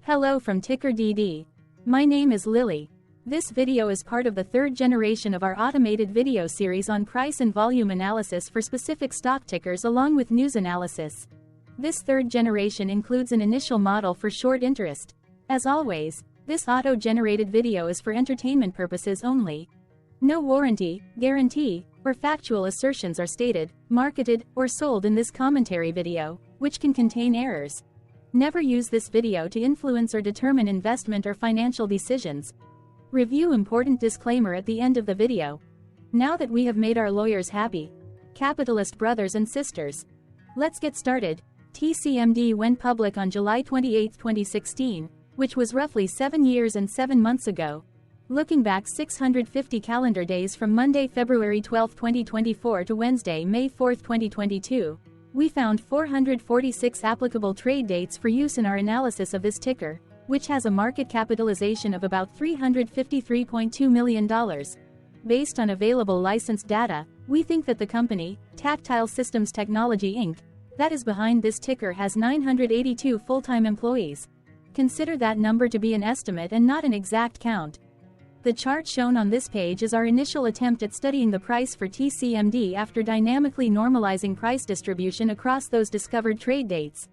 Hello from TickerDD. My name is Lily. This video is part of the third generation of our automated video series on price and volume analysis for specific stock tickers along with news analysis. This third generation includes an initial model for short interest. As always, this auto-generated video is for entertainment purposes only. No warranty, guarantee, or factual assertions are stated, marketed, or sold in this commentary video, which can contain errors. Never use this video to influence or determine investment or financial decisions. Review important disclaimer at the end of the video. Now that we have made our lawyers happy, capitalist brothers and sisters, let's get started. TCMD went public on July 28, 2016, which was roughly 7 years and 7 months ago. Looking back 650 calendar days from Monday, February 12, 2024 to Wednesday, May 4, 2022, we found 446 applicable trade dates for use in our analysis of this ticker, which has a market capitalization of about $353.2 million. Based on available licensed data, we think that the company, Tactile Systems Technology Inc., that is behind this ticker has 982 full-time employees. Consider that number to be an estimate and not an exact count. The chart shown on this page is our initial attempt at studying the price for TCMD after dynamically normalizing price distribution across those discovered trade dates.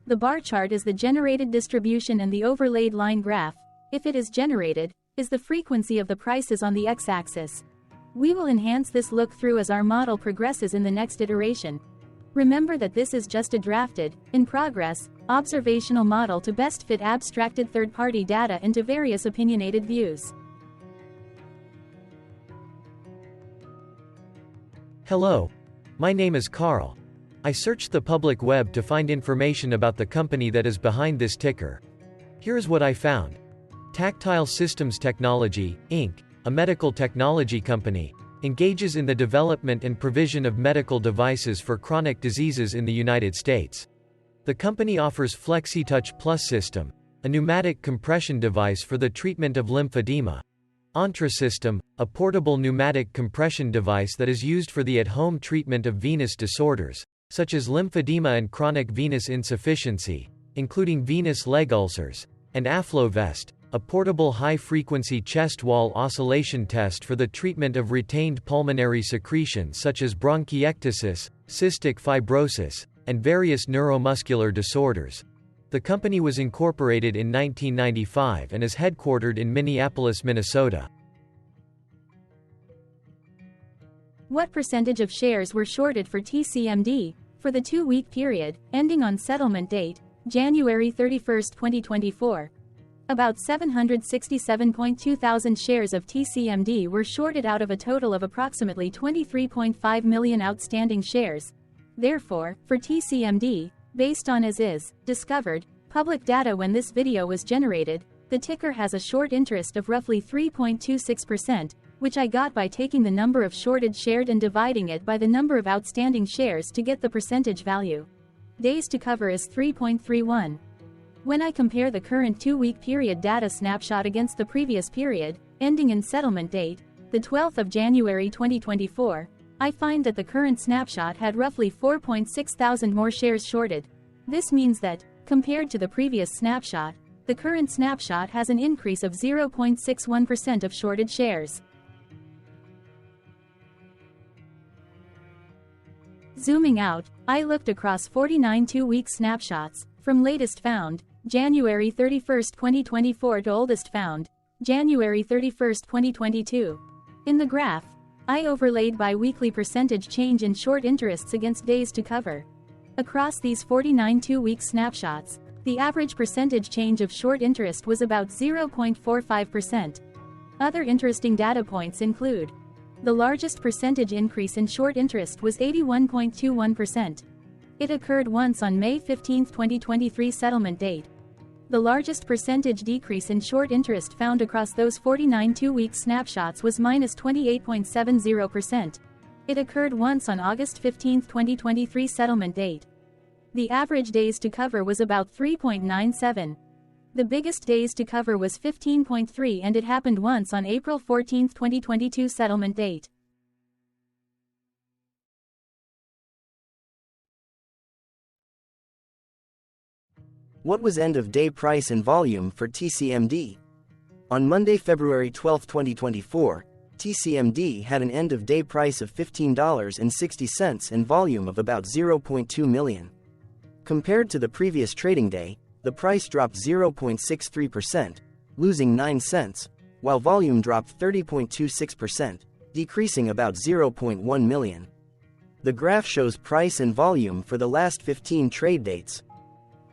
The bar chart is the generated distribution and the overlaid line graph, if it is generated, is the frequency of the prices on the x-axis. We will enhance this look through as our model progresses in the next iteration. Remember that this is just a drafted, in progress, observational model to best fit abstracted third-party data into various opinionated views. Hello. My name is Carl. I searched the public web to find information about the company that is behind this ticker. Here is what I found. Tactile Systems Technology, Inc., a medical technology company, engages in the development and provision of medical devices for chronic diseases in the United States. The company offers FlexiTouch Plus system, a pneumatic compression device for the treatment of lymphedema. System, a portable pneumatic compression device that is used for the at-home treatment of venous disorders, such as lymphedema and chronic venous insufficiency, including venous leg ulcers, and AffloVest, a portable high-frequency chest wall oscillation test for the treatment of retained pulmonary secretions such as bronchiectasis, cystic fibrosis, and various neuromuscular disorders. The company was incorporated in 1995 and is headquartered in Minneapolis, Minnesota. What percentage of shares were shorted for TCMD for the 2-week period, ending on settlement date, January 31, 2024? About 767.2 thousand shares of TCMD were shorted out of a total of approximately 23.5 million outstanding shares. Therefore, for TCMD, based on as-is, discovered, public data when this video was generated, the ticker has a short interest of roughly 3.26%, which I got by taking the number of shorted shared and dividing it by the number of outstanding shares to get the percentage value. Days to cover is 3.31. When I compare the current 2-week period data snapshot against the previous period, ending in settlement date, the 12th of January 2024, I find that the current snapshot had roughly 4.6 thousand more shares shorted. This means that, compared to the previous snapshot, the current snapshot has an increase of 0.61% of shorted shares. Zooming out, I looked across 49 2-week snapshots, from latest found, January 31, 2024 to oldest found, January 31, 2022. In the graph, I overlaid bi-weekly percentage change in short interests against days to cover. Across these 49 2-week snapshots, the average percentage change of short interest was about 0.45%. Other interesting data points include: the largest percentage increase in short interest was 81.21%. It occurred once on May 15, 2023 settlement date. The largest percentage decrease in short interest found across those 49 2-week snapshots was -28.70%. It occurred once on August 15, 2023 settlement date. The average days to cover was about 3.97. The biggest days to cover was 15.3 and it happened once on April 14, 2022 settlement date. What was end-of-day price and volume for TCMD? On Monday, February 12, 2024, TCMD had an end-of-day price of $15.60 and volume of about 0.2 million. Compared to the previous trading day, the price dropped 0.63%, losing 9 cents, while volume dropped 30.26%, decreasing about 0.1 million. The graph shows price and volume for the last 15 trade dates.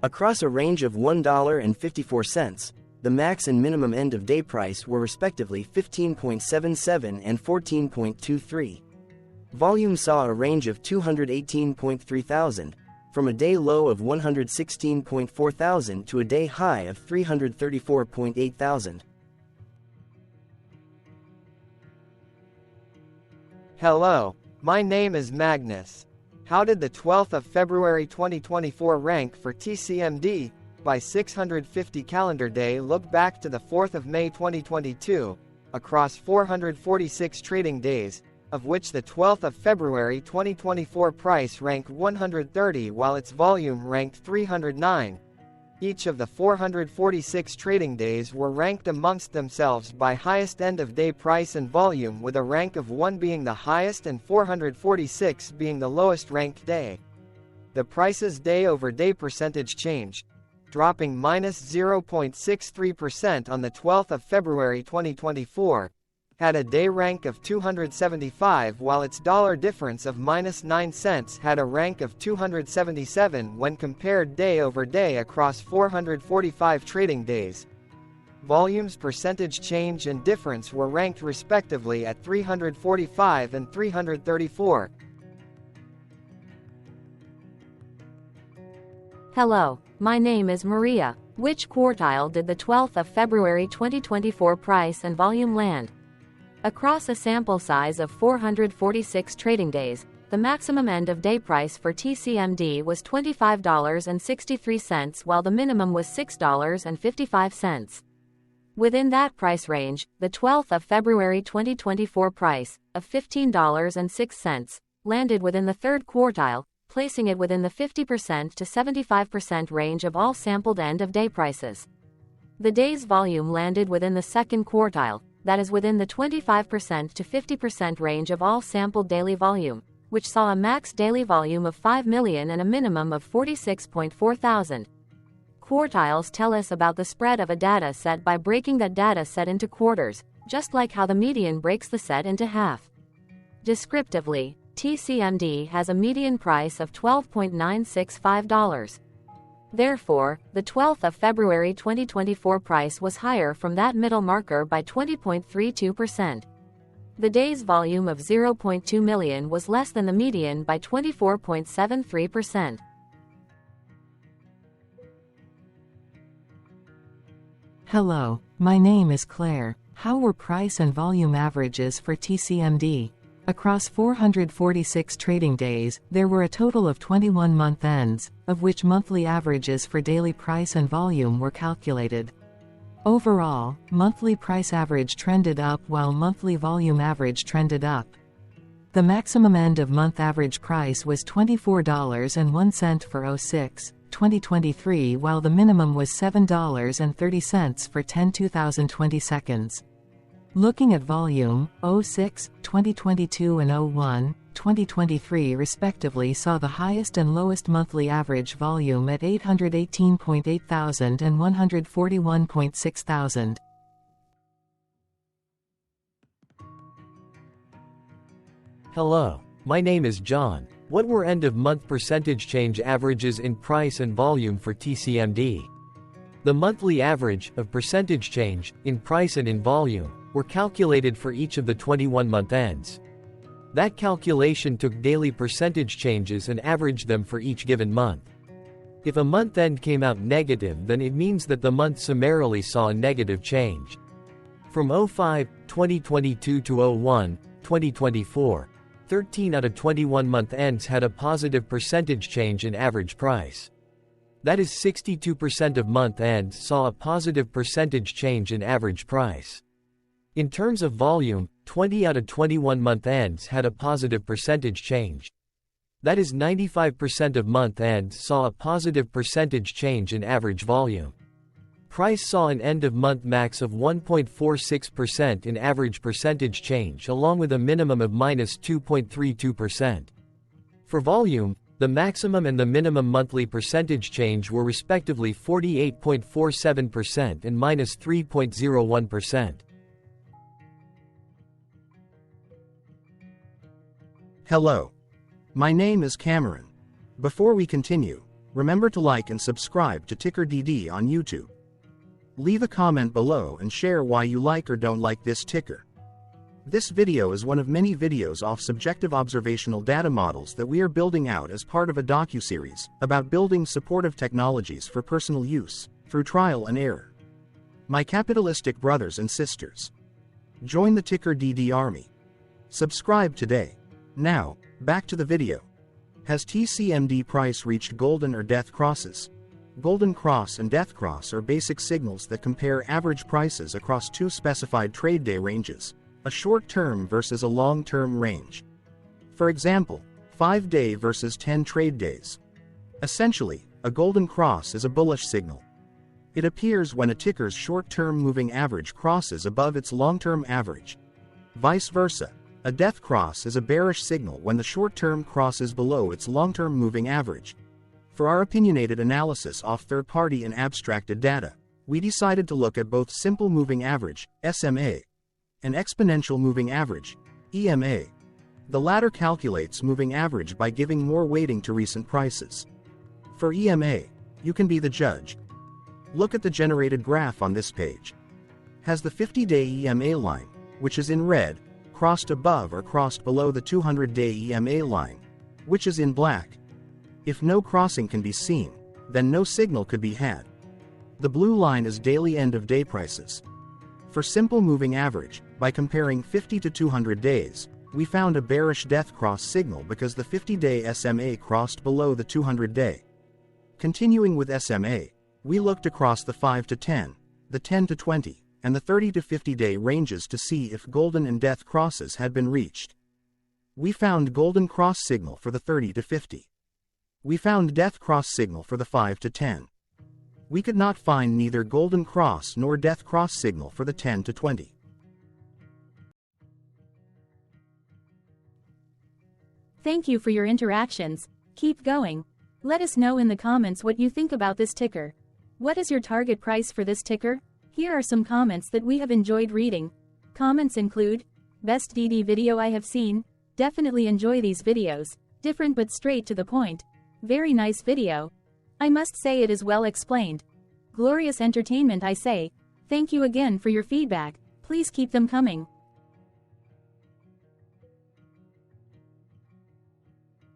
Across a range of $1.54, the max and minimum end-of-day price were respectively 15.77 and 14.23. Volume saw a range of 218.3 thousand, from a day low of 116.4 thousand to a day high of 334.8 thousand. Hello, my name is Magnus. How did the 12th of February 2024 rank for TCMD? By 650 calendar day look back to the 4th of May 2022, across 446 trading days, of which the 12th of February 2024 price ranked 130 while its volume ranked 309. Each of the 446 trading days were ranked amongst themselves by highest end-of-day price and volume, with a rank of 1 being the highest and 446 being the lowest ranked day. The price's day-over-day percentage change, dropping minus 0.63% on the 12th of February 2024, had a day rank of 275 while its dollar difference of minus 9 cents had a rank of 277 when compared day over day across 445 trading days. Volume's percentage change and difference were ranked respectively at 345 and 334. Hello, my name is Maria. Which quartile did the 12th of February 2024 price and volume land? Across a sample size of 446 trading days, the maximum end-of-day price for TCMD was $25.63 while the minimum was $6.55. Within that price range, the 12th of February 2024 price, of $15.06, landed within the third quartile, placing it within the 50% to 75% range of all sampled end-of-day prices. The day's volume landed within the second quartile, that is within the 25% to 50% range of all sampled daily volume, which saw a max daily volume of 5 million and a minimum of 46.4 thousand. Quartiles tell us about the spread of a data set by breaking that data set into quarters, just like how the median breaks the set into half. Descriptively, TCMD has a median price of $12.965. Therefore, the 12th of February 2024 price was higher from that middle marker by 20.32%. The day's volume of 0.2 million was less than the median by 24.73%. Hello, my name is Claire. How were price and volume averages for TCMD? Across 446 trading days, there were a total of 21 month ends, of which monthly averages for daily price and volume were calculated. Overall, monthly price average trended up while monthly volume average trended up. The maximum end-of-month average price was $24.01 for 06/2023 while the minimum was $7.30 for 10/2020 seconds. Looking at volume, 06/2022 and 01/2023 respectively saw the highest and lowest monthly average volume at 818.8 thousand and 141.6 thousand. Hello, my name is John. What were end-of-month percentage change averages in price and volume for TCMD? The monthly average of percentage change in price and in volume were calculated for each of the 21-month ends. That calculation took daily percentage changes and averaged them for each given month. If a month end came out negative, then it means that the month summarily saw a negative change. From 05/2022 to 01/2024, 13 out of 21 month ends had a positive percentage change in average price. That is 62% of month ends saw a positive percentage change in average price. In terms of volume, 20 out of 21 month ends had a positive percentage change. That is 95% of month-end saw a positive percentage change in average volume. Price saw an end-of-month max of 1.46% in average percentage change along with a minimum of -2.32%. For volume, the maximum and the minimum monthly percentage change were respectively 48.47% and -3.01%. Hello. My name is Cameron. Before we continue, remember to like and subscribe to TickerDD on YouTube. Leave a comment below and share why you like or don't like this ticker. This video is one of many videos off subjective observational data models that we are building out as part of a docuseries about building supportive technologies for personal use, through trial and error. My capitalistic brothers and sisters, join the TickerDD army. Subscribe today. Now, back to the video. Has TCMD price reached golden or death crosses? Golden cross and death cross are basic signals that compare average prices across two specified trade day ranges, a short-term versus a long-term range. For example, 5-day versus 10 trade days. Essentially, a golden cross is a bullish signal. It appears when a ticker's short-term moving average crosses above its long-term average. Vice versa, a death cross is a bearish signal when the short-term crosses below its long-term moving average. For our opinionated analysis off third-party and abstracted data, we decided to look at both simple moving average, SMA, and exponential moving average, EMA. The latter calculates moving average by giving more weighting to recent prices. For EMA, you can be the judge. Look at the generated graph on this page. Has the 50-day EMA line, which is in red, crossed above or crossed below the 200-day EMA line, which is in black? If no crossing can be seen, then no signal could be had. The blue line is daily end-of-day prices. For simple moving average, by comparing 50 to 200 days, we found a bearish death cross signal because the 50-day SMA crossed below the 200-day. Continuing with SMA, we looked across the 5 to 10, the 10 to 20, and the 30 to 50-day ranges to see if golden and death crosses had been reached. We found golden cross signal for the 30 to 50. We found death cross signal for the 5 to 10. We could not find neither golden cross nor death cross signal for the 10 to 20. Thank you for your interactions. Keep going. Let us know in the comments what you think about this ticker. What is your target price for this ticker? Here are some comments that we have enjoyed reading. Comments include, best DD video I have seen, definitely enjoy these videos, different but straight to the point. Very nice video. I must say it is well explained. Glorious entertainment I say. Thank you again for your feedback, please keep them coming.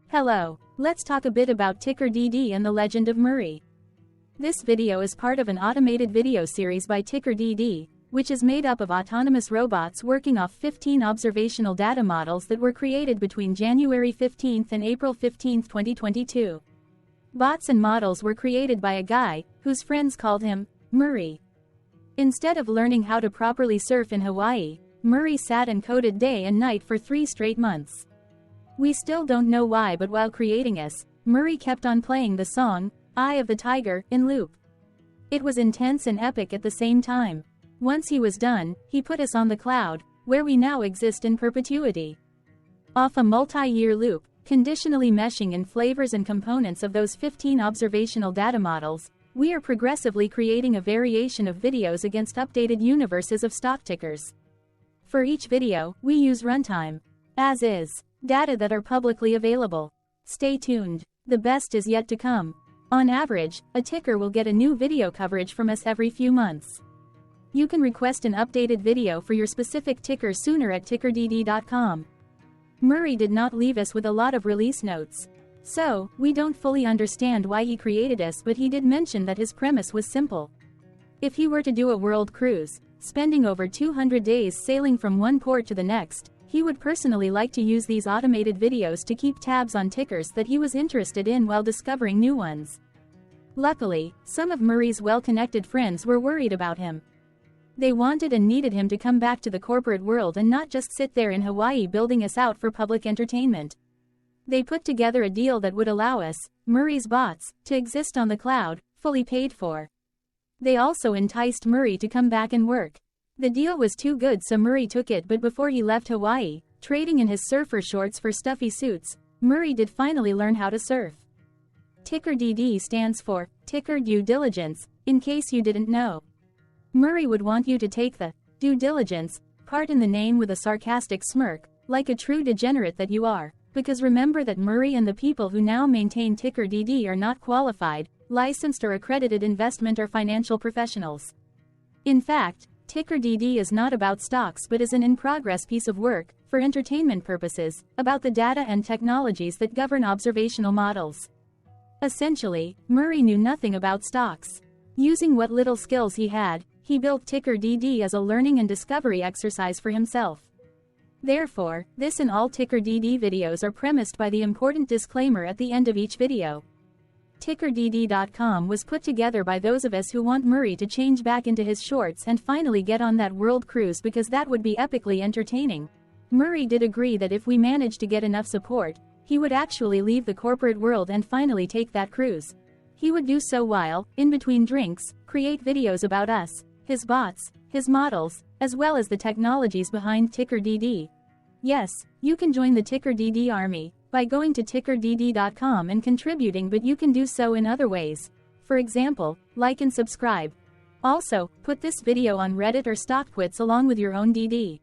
Hello, let's talk a bit about TickerDD and the legend of Murray. This video is part of an automated video series by TickerDD, which is made up of autonomous robots working off 15 observational data models that were created between January 15 and April 15, 2022. Bots and models were created by a guy, whose friends called him Murray. Instead of learning how to properly surf in Hawaii, Murray sat and coded day and night for 3 straight months. We still don't know why, but while creating us, Murray kept on playing the song, Eye of the Tiger, in loop. It was intense and epic at the same time. Once he was done, he put us on the cloud, where we now exist in perpetuity. Off a multi-year loop, conditionally meshing in flavors and components of those 15 observational data models, we are progressively creating a variation of videos against updated universes of stock tickers. For each video, we use runtime, as is, data that are publicly available. Stay tuned. The best is yet to come. On average, a ticker will get a new video coverage from us every few months. You can request an updated video for your specific ticker sooner at TickerDD.com. Murray did not leave us with a lot of release notes. So, we don't fully understand why he created us, but he did mention that his premise was simple. If he were to do a world cruise, spending over 200 days sailing from one port to the next, he would personally like to use these automated videos to keep tabs on tickers that he was interested in while discovering new ones. Luckily, some of Murray's well-connected friends were worried about him. They wanted and needed him to come back to the corporate world and not just sit there in Hawaii building us out for public entertainment. They put together a deal that would allow us, Murray's bots, to exist on the cloud, fully paid for. They also enticed Murray to come back and work. The deal was too good, so Murray took it, but before he left Hawaii, trading in his surfer shorts for stuffy suits, Murray did finally learn how to surf. TickerDD stands for Ticker Due Diligence, in case you didn't know. Murray would want you to take the due diligence part in the name with a sarcastic smirk, like a true degenerate that you are, because remember that Murray and the people who now maintain TickerDD are not qualified, licensed or accredited investment or financial professionals. In fact, TickerDD is not about stocks but is an in-progress piece of work, for entertainment purposes, about the data and technologies that govern observational models. Essentially, Murray knew nothing about stocks. Using what little skills he had, he built TickerDD as a learning and discovery exercise for himself. Therefore, this and all TickerDD videos are premised by the important disclaimer at the end of each video. TickerDD.com was put together by those of us who want Murray to change back into his shorts and finally get on that world cruise, because that would be epically entertaining. Murray did agree that if we managed to get enough support, he would actually leave the corporate world and finally take that cruise. He would do so while, in between drinks, create videos about us, his bots, his models, as well as the technologies behind TickerDD. Yes, you can join the TickerDD army by going to TickerDD.com and contributing, but you can do so in other ways. For example, like and subscribe. Also, put this video on Reddit or StockTwits along with your own DD.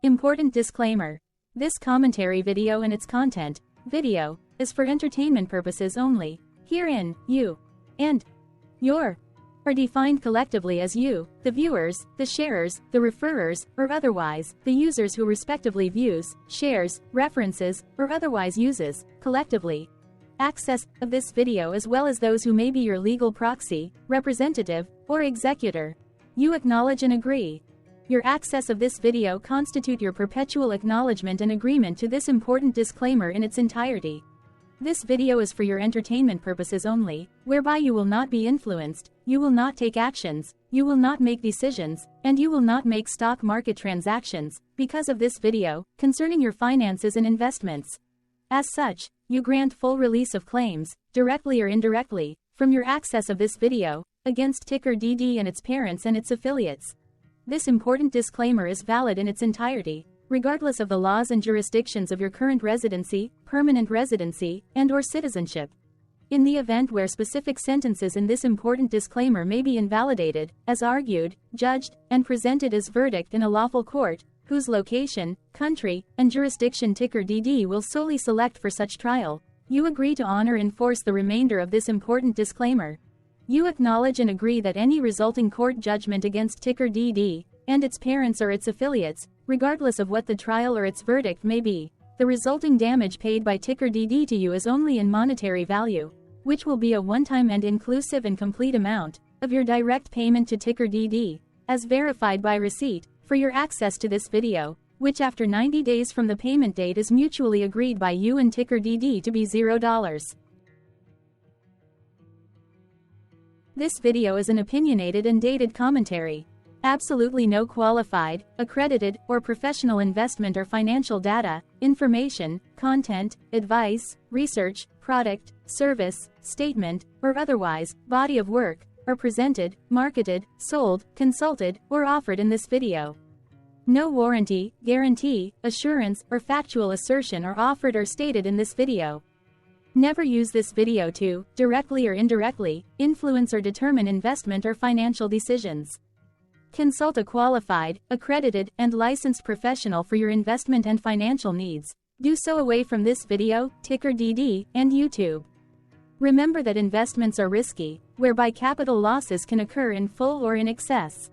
Important disclaimer. This commentary video and its content, video, is for entertainment purposes only. Herein, you and your are defined collectively as you, the viewers, the sharers, the referrers, or otherwise, the users who respectively views, shares, references, or otherwise uses, collectively, access of this video, as well as those who may be your legal proxy, representative, or executor. You acknowledge and agree. Your access of this video constitute your perpetual acknowledgement and agreement to this important disclaimer in its entirety. This video is for your entertainment purposes only, whereby you will not be influenced, you will not take actions, you will not make decisions, and you will not make stock market transactions, because of this video, concerning your finances and investments. As such, you grant full release of claims, directly or indirectly, from your access of this video, against TickerDD and its parents and its affiliates. This important disclaimer is valid in its entirety, regardless of the laws and jurisdictions of your current residency, permanent residency, and/or citizenship. In the event where specific sentences in this important disclaimer may be invalidated, as argued, judged, and presented as verdict in a lawful court, whose location, country, and jurisdiction TickerDD will solely select for such trial, you agree to honor and enforce the remainder of this important disclaimer. You acknowledge and agree that any resulting court judgment against TickerDD and its parents or its affiliates, regardless of what the trial or its verdict may be, the resulting damage paid by TickerDD to you is only in monetary value, which will be a one-time and inclusive and complete amount of your direct payment to TickerDD, as verified by receipt, for your access to this video, which after 90 days from the payment date is mutually agreed by you and TickerDD to be $0. This video is an opinionated and dated commentary. Absolutely no qualified, accredited, or professional investment or financial data, information, content, advice, research, product, service, statement, or otherwise, body of work, are presented, marketed, sold, consulted, or offered in this video. No warranty, guarantee, assurance, or factual assertion are offered or stated in this video. Never use this video to, directly or indirectly, influence or determine investment or financial decisions. Consult a qualified, accredited, and licensed professional for your investment and financial needs. Do so away from this video, TickerDD, and YouTube. Remember that investments are risky, whereby capital losses can occur in full or in excess.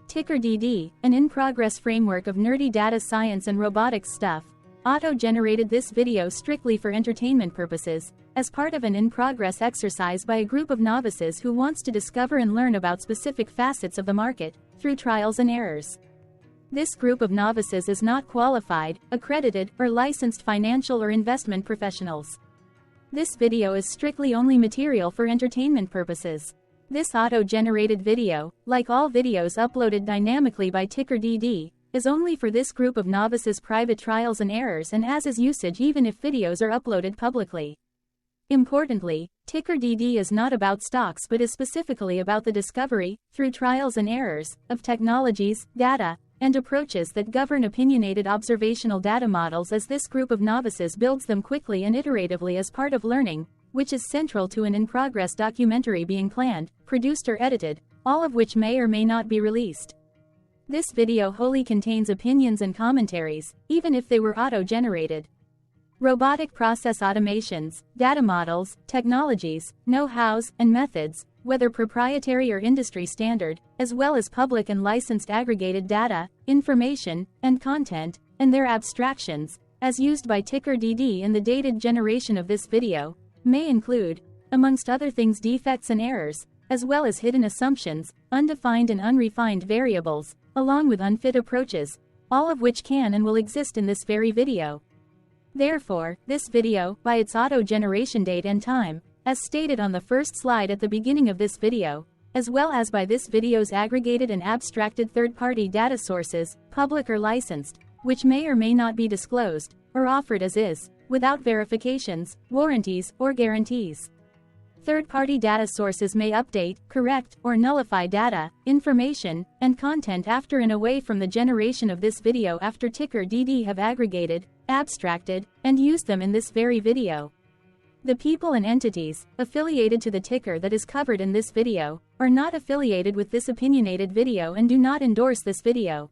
TickerDD, an in-progress framework of nerdy data science and robotics stuff, auto-generated this video strictly for entertainment purposes, as part of an in-progress exercise by a group of novices who wants to discover and learn about specific facets of the market, through trials and errors. This group of novices is not qualified, accredited, or licensed financial or investment professionals. This video is strictly only material for entertainment purposes. This auto-generated video, like all videos uploaded dynamically by TickerDD, is only for this group of novices' private trials and errors and as is usage even if videos are uploaded publicly. Importantly, TickerDD is not about stocks but is specifically about the discovery, through trials and errors, of technologies, data, and approaches that govern opinionated observational data models as this group of novices builds them quickly and iteratively as part of learning, which is central to an in-progress documentary being planned, produced or edited, all of which may or may not be released. This video wholly contains opinions and commentaries, even if they were auto-generated. Robotic process automations, data models, technologies, know-hows, and methods, whether proprietary or industry standard, as well as public and licensed aggregated data, information, and content, and their abstractions, as used by TickerDD in the dated generation of this video, may include, amongst other things, defects and errors, as well as hidden assumptions, undefined and unrefined variables, along with unfit approaches, all of which can and will exist in this very video. Therefore, this video, by its auto-generation date and time, as stated on the first slide at the beginning of this video, as well as by this video's aggregated and abstracted third-party data sources, public or licensed, which may or may not be disclosed, or offered as is, without verifications, warranties, or guarantees. Third-party data sources may update, correct, or nullify data, information, and content after and away from the generation of this video after TickerDD have aggregated, abstracted, and used them in this very video. The people and entities affiliated to the ticker that is covered in this video are not affiliated with this opinionated video and do not endorse this video.